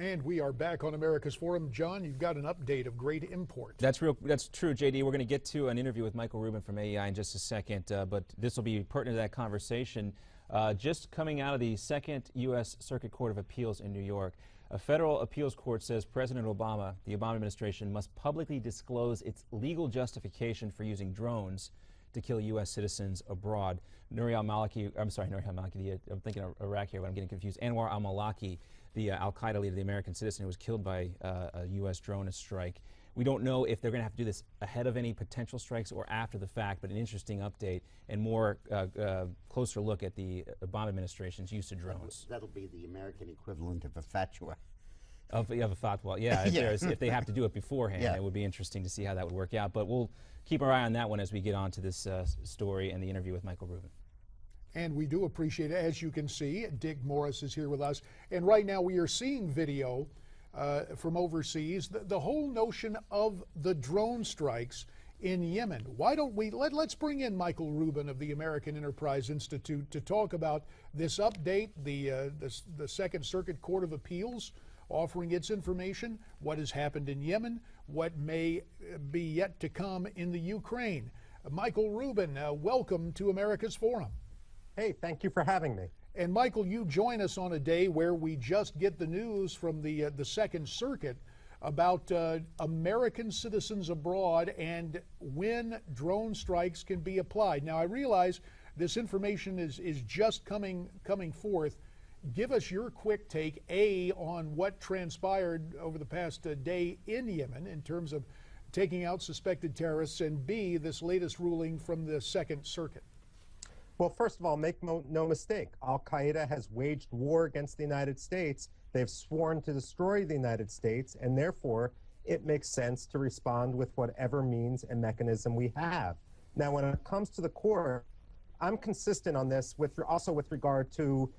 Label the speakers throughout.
Speaker 1: And we are back on America's Forum. John, you've got an update of great import.
Speaker 2: That's true, JD. We're going to get to an interview with Michael Rubin from AEI in just a second, but this will be pertinent to that conversation. Just coming out of the Second U.S. Circuit Court of Appeals in New York, a federal appeals court says President Obama, the Obama administration, must publicly disclose its legal justification for using drones to kill U.S. citizens abroad. I'm thinking of Iraq here, but I'm getting confused. Anwar al-Awlaki, the al-Qaeda leader, the American citizen who was killed by a U.S. drone strike. We don't know if they're going to have to do this ahead of any potential strikes or after the fact, but an interesting update and more closer look at the Obama administration's use of drones.
Speaker 3: That'll be the American equivalent of a fatwa.
Speaker 2: Of a fatwa, yeah. If they have to do it beforehand, it would be interesting to see how that would work out. But we'll keep our eye on that one as we get on to this story and the interview with Michael Rubin.
Speaker 1: And we do appreciate it. As you can see, Dick Morris is here with us. And right now we are seeing video from overseas, the whole notion of the drone strikes in Yemen. Why don't we, let's bring in Michael Rubin of the American Enterprise Institute to talk about this update, the Second Circuit Court of Appeals offering its information, what has happened in Yemen, what may be yet to come in the Ukraine. Michael Rubin, welcome to America's Forum.
Speaker 4: Hey, thank you for having me.
Speaker 1: And Michael, you join us on a day where we just get the news from the Second Circuit about American citizens abroad and when drone strikes can be applied. Now, I realize this information is just coming forth. Give us your quick take, A, on what transpired over the past day in Yemen in terms of taking out suspected terrorists, and B, this latest ruling from the Second Circuit.
Speaker 4: Well, first of all, make no mistake, al-Qaeda has waged war against the United States. They've sworn to destroy the United States, and therefore it makes sense to respond with whatever means and mechanism we have. Now, when it comes to the court, I'm consistent on this also with regard to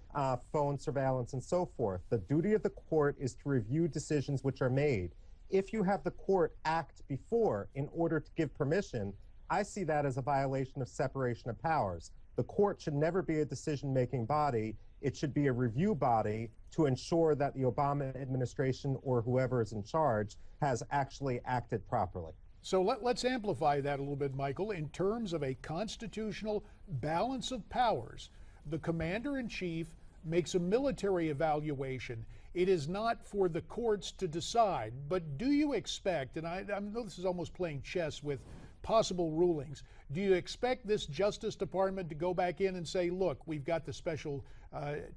Speaker 4: phone surveillance and so forth. The duty of the court is to review decisions which are made. If you have the court act before in order to give permission, I see that as a violation of separation of powers. The court should never be a decision-making body. It should be a review body to ensure that the Obama administration or whoever is in charge has actually acted properly.
Speaker 1: So let's amplify that a little bit, Michael. In terms of a constitutional balance of powers, the commander-in-chief makes a military evaluation. It is not for the courts to decide. But do you expect, and I know this is almost playing chess with possible rulings, do you expect this Justice Department to go back in and say, look, we've got the special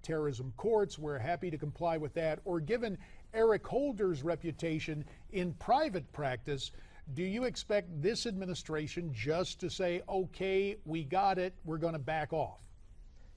Speaker 1: terrorism courts, we're happy to comply with that? Or given Eric Holder's reputation in private practice, do you expect this administration just to say, okay, we got it, we're going to back off?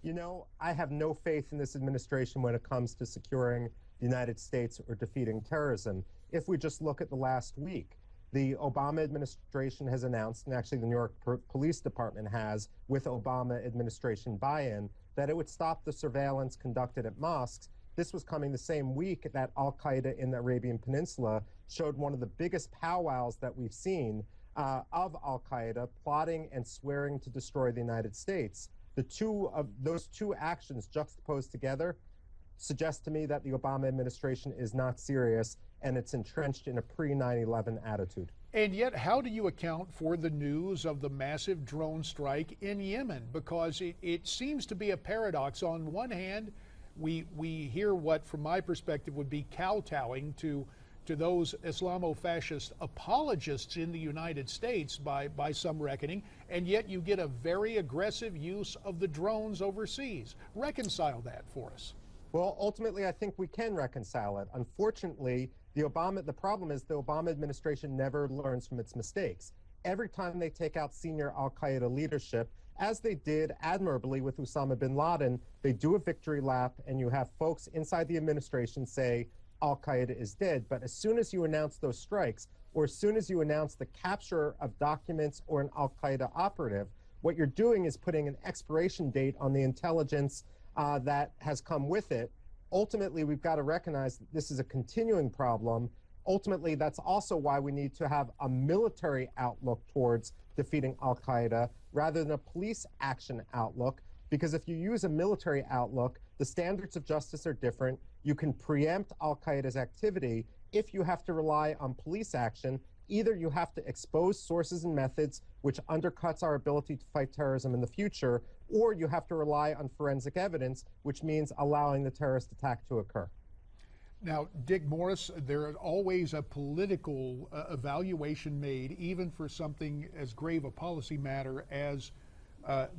Speaker 4: You know, I have no faith in this administration when it comes to securing the United States or defeating terrorism. If we just look at the last week, the Obama administration has announced, and actually the New York Police Department has, with Obama administration buy-in, that it would stop the surveillance conducted at mosques. This was coming the same week that al-Qaeda in the Arabian Peninsula showed one of the biggest powwows that we've seen of al-Qaeda plotting and swearing to destroy the United States. Those two actions juxtaposed together suggest to me that the Obama administration is not serious and it's entrenched in a pre-9/11 attitude.
Speaker 1: And yet, how do you account for the news of the massive drone strike in Yemen? Because it seems to be a paradox. On one hand, we hear what, from my perspective, would be kowtowing to those Islamo-fascist apologists in the United States by some reckoning, and yet you get a very aggressive use of the drones overseas. Reconcile that for us.
Speaker 4: Well, ultimately, I think we can reconcile it. Unfortunately, the problem is the Obama administration never learns from its mistakes. Every time they take out senior al-Qaeda leadership, as they did admirably with Osama bin Laden, they do a victory lap, and you have folks inside the administration say al-Qaeda is dead. But as soon as you announce those strikes, or as soon as you announce the capture of documents or an al-Qaeda operative, what you're doing is putting an expiration date on the intelligence that has come with it. Ultimately, we've got to recognize that this is a continuing problem. Ultimately, that's also why we need to have a military outlook towards defeating al-Qaeda rather than a police action outlook, because if you use a military outlook, the standards of justice are different. you can preempt al-Qaeda's activity if you have to rely on police action. Either you have to expose sources and methods which undercuts our ability to fight terrorism in the future, or you have to rely on forensic evidence, which means allowing the terrorist attack to occur.
Speaker 1: Now, Dick Morris, there is always a political evaluation made, even for something as grave a policy matter as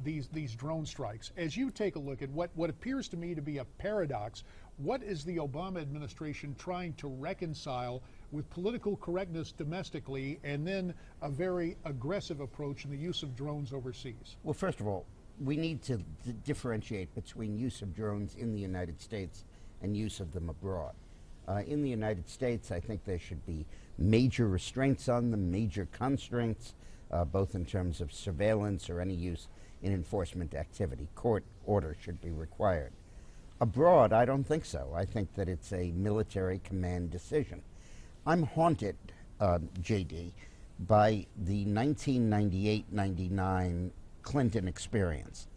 Speaker 1: these drone strikes. As you take a look at what appears to me to be a paradox, what is the Obama administration trying to reconcile with political correctness domestically and then a very aggressive approach in the use of drones overseas?
Speaker 3: Well, first of all, we need to differentiate between use of drones in the United States and use of them abroad. In the United States, I think there should be major restraints on them, major constraints, both in terms of surveillance or any use in enforcement activity. Court order should be required. Abroad, I don't think so. I think that it's a military command decision. I'm haunted, JD, by the 1998-99 Clinton experience.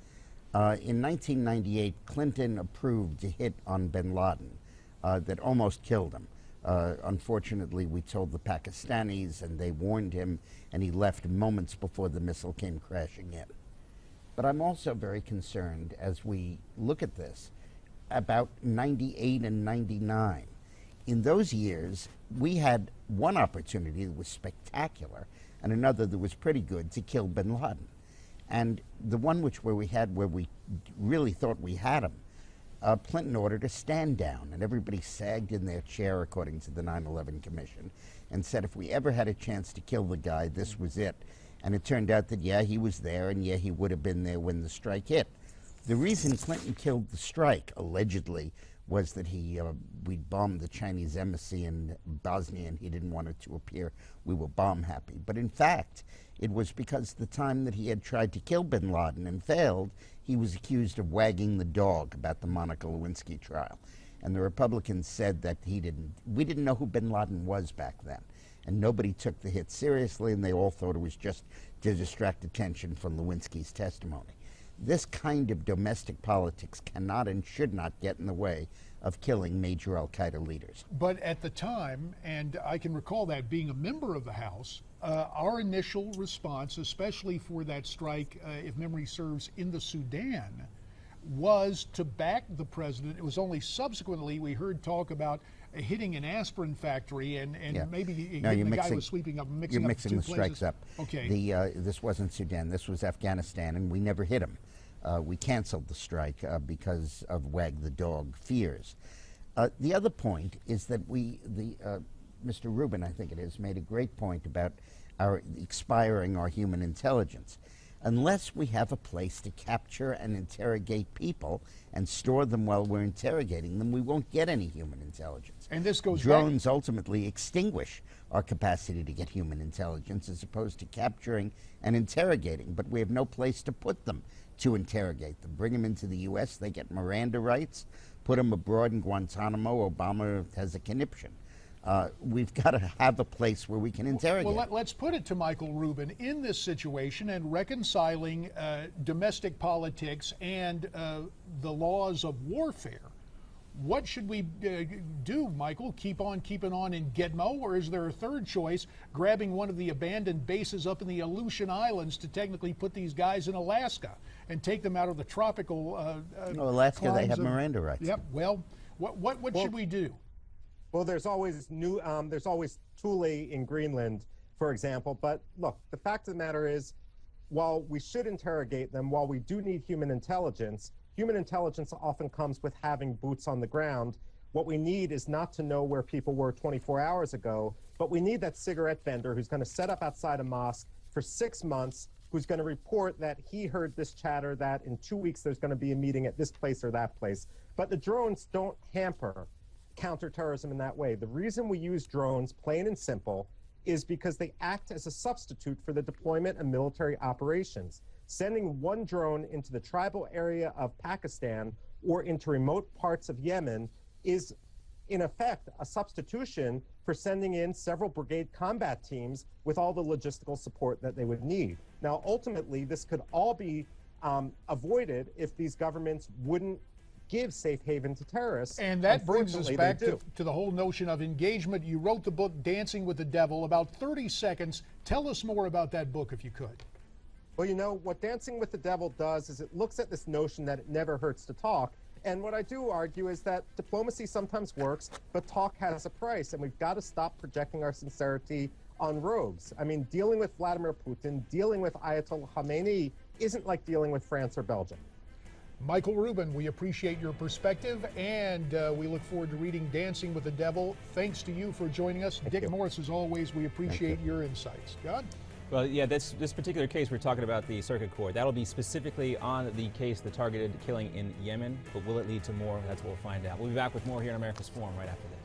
Speaker 3: In 1998, Clinton approved a hit on bin Laden that almost killed him. Unfortunately, we told the Pakistanis, and they warned him, and he left moments before the missile came crashing in. But I'm also very concerned, as we look at this, about 98 and 99. In those years, we had one opportunity that was spectacular and another that was pretty good to kill bin Laden. And the one where we really thought we had him, Clinton ordered a stand down, and everybody sagged in their chair, according to the 9/11 Commission, and said if we ever had a chance to kill the guy, this was it. And it turned out that, yeah, he was there, and yeah, he would have been there when the strike hit. The reason Clinton killed the strike, allegedly, was that we'd bombed the Chinese embassy in Bosnia, and he didn't want it to appear we were bomb happy. But in fact, it was because the time that he had tried to kill bin Laden and failed, he was accused of wagging the dog about the Monica Lewinsky trial. And the Republicans said that we didn't know who bin Laden was back then. And nobody took the hit seriously, and they all thought it was just to distract attention from Lewinsky's testimony. This kind of domestic politics cannot and should not get in the way of killing major al-Qaeda leaders.
Speaker 1: But at the time, and I can recall that being a member of the House, our initial response, especially for that strike, if memory serves, in the Sudan, was to back the president. It was only subsequently we heard talk about hitting an aspirin factory and
Speaker 3: Yeah.
Speaker 1: maybe
Speaker 3: No,
Speaker 1: the guy was sweeping up,
Speaker 3: You're
Speaker 1: up
Speaker 3: mixing
Speaker 1: two
Speaker 3: the strikes
Speaker 1: places.
Speaker 3: up.
Speaker 1: Okay.
Speaker 3: This wasn't Sudan. This was Afghanistan, and we never hit him. We canceled the strike because of wag the dog fears. The other point is that Mr. Rubin, I think it is, made a great point about expiring our human intelligence. Unless we have a place to capture and interrogate people and store them while we're interrogating them, we won't get any human intelligence.
Speaker 1: And this goes
Speaker 3: Drones ultimately extinguish our capacity to get human intelligence as opposed to capturing and interrogating, but we have no place to put them to interrogate them. Bring them into the U.S., they get Miranda rights. Put them abroad in Guantanamo, Obama has a conniption. We've got to have a place where we can interrogate.
Speaker 1: Well, let's put it to Michael Rubin. In this situation and reconciling domestic politics and the laws of warfare, what should we do, Michael? Keep on keeping on in Gitmo, or is there a third choice, grabbing one of the abandoned bases up in the Aleutian Islands to technically put these guys in Alaska and take them out of the tropical
Speaker 3: Alaska, they have
Speaker 1: of,
Speaker 3: Miranda rights.
Speaker 1: Yep. Well, what should we do?
Speaker 4: Well, there's always there's always Thule in Greenland, for example. But look, the fact of the matter is, while we should interrogate them, while we do need human intelligence often comes with having boots on the ground. What we need is not to know where people were 24 hours ago, but we need that cigarette vendor who's going to set up outside a mosque for 6 months, who's going to report that he heard this chatter, that in 2 weeks there's going to be a meeting at this place or that place. But the drones don't hamper counterterrorism in that way. The reason we use drones, plain and simple, is because they act as a substitute for the deployment of military operations. Sending one drone into the tribal area of Pakistan or into remote parts of Yemen is, in effect, a substitution for sending in several brigade combat teams with all the logistical support that they would need. Now, ultimately, this could all be avoided if these governments wouldn't give safe haven to terrorists.
Speaker 1: And that brings us
Speaker 4: Unfortunately,
Speaker 1: back
Speaker 4: they do.
Speaker 1: to the whole notion of engagement. You wrote the book Dancing with the Devil, about 30 seconds. Tell us more about that book if you could.
Speaker 4: Well, you know, what Dancing with the Devil does is it looks at this notion that it never hurts to talk. And what I do argue is that diplomacy sometimes works, but talk has a price, and we've got to stop projecting our sincerity on rogues. I mean, dealing with Vladimir Putin, dealing with Ayatollah Khamenei isn't like dealing with France or Belgium.
Speaker 1: Michael Rubin, we appreciate your perspective, and we look forward to reading Dancing with the Devil. Thanks to you for joining us. Dick Morris, as always, we appreciate your insights. John?
Speaker 2: Well, yeah, this particular case, we're talking about the circuit court. That'll be specifically on the case, the targeted killing in Yemen, but will it lead to more? That's what we'll find out. We'll be back with more here on America's Forum right after this.